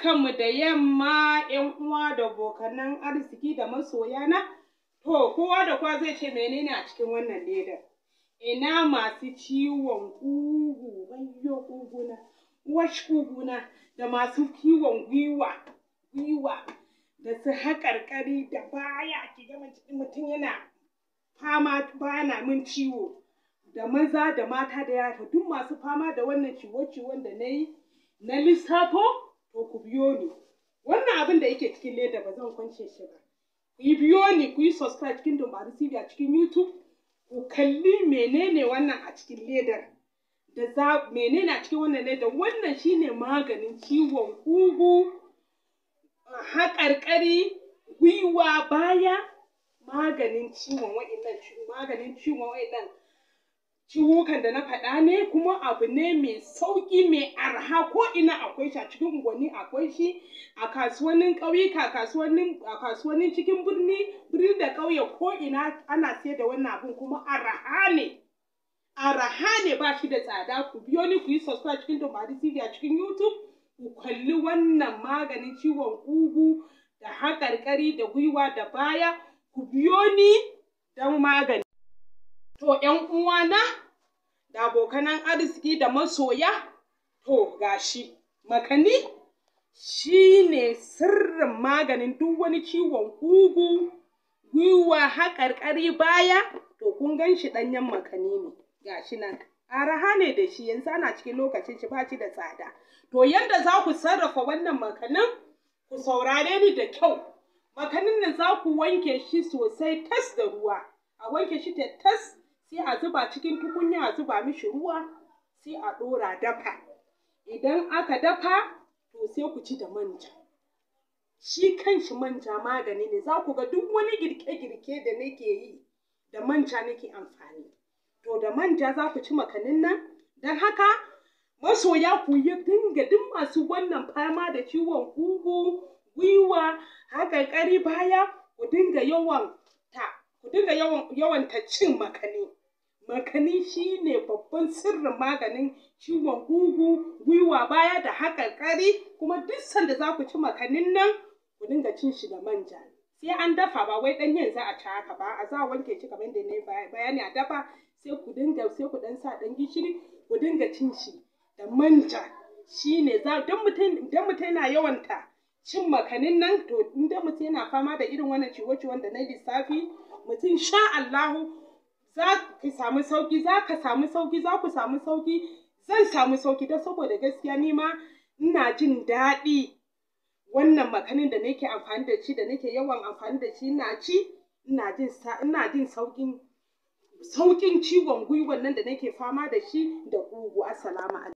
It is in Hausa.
Barkanmu da yamma ‘yan uwa da abokanan arziki da masoya na. To, kowa da kowa zai ce menene a cikin wannan ledar? Ina masu ciwon ƙugu, wayyo ƙuguna, wash ƙuguna, da masu ciwon gwiwa, da su haƙarƙari da baya, ki ga mutum yana fama bana min ciwo, da maza da mata da yara, duk masu fama da wannan ciwo-ciwon da na lissafo, to ku biyo ni. Wannan abin da yake cikin leda ba zan kwance shi ba. Ku biyo ni, ku yi subscribe cikin Dumbaru TV a cikin YouTube, ku kalli menene wannan a cikin ledar. Menene a cikin wannan ledar? Wannan shine maganin ciwon ƙugu, haƙarƙari, gwiwa, baya, maganin ciwon wa'innan ciwukan da na faɗa ne, kuma abu ne mai sauƙi mai arha, ko ina akwai shi, a cikin unguwanni akwai shi, a kasuwannin ƙauyuka, a kasuwannin cikin birni da ƙauye, ko ina ana sayar da wannan abun, kuma arha ne ba shi da tsada. Ku biyo ni, ku yi subscribe cikin Dumbaru TV a cikin YouTube, ku kalli wannan maganin ciwon ƙugu da haƙarƙari da gwiwa da baya, ku biyo ni don magani. To, ‘yan uwana da abokanan arziki da masoya, to gashi, makani shi ne sirrin maganin duk wani ciwon ƙugu, gwiwa, haƙarƙari, baya, to kun gan shi ɗanyen makani ne, gashi nan. Araha ne da shi, yanzu ana cikin lokacin shi, ba shi da tsada. To, yadda za ku sarrafa wannan makanin, ku saurare ni da kyau. Makanin nan za ku wanke shi sosai tas da ruwa, a wanke shi tas, sai a zuba cikin tukunya, a zuba mishi ruwa, sai a ɗora dafa. Idan aka dafa, to sai ku ci da manja. Shi kanshi manja magani ne, za ku ga duk wani girke-girke da nake yi, da manja nake amfani. To, da manja za ku ci makanin nan, don haka masoya ku yi dinga duk masu wannan fama da ciwon ƙugu, gwiwa, haƙarƙari, baya, ku dinga yawanta cin makani. Makani shi ne babban sirrin maganin ciwon ƙugu, gwiwa, baya da haƙarƙari, kuma duk sanda za ku ci makanin nan, ku dinga cin shi da manja. Sai an dafa, ba wai ɗanyen za a ci haka ba, a za a wanke shi kamar yadda na yi bayani a dafa, sai ku ɗan sa ɗan gishiri, ku dinga cin shi da manja. Shi ne idan mutum yana yawanta cin makanin nan, to idan mutum yana fama da irin wannan ciwo-ciwon da na lissafi, mutum sha Allahu za ku samu sauƙi, za ku samu sauƙi, zan samu sauƙi, don saboda gaskiya ni ma ina jin daɗi wannan makanin da nake amfani da shi, da nake yawan amfani da shi, ina jin sauƙin ciwon gwiwan nan da nake fama da shi da ƙugu. Assalamu alaikum.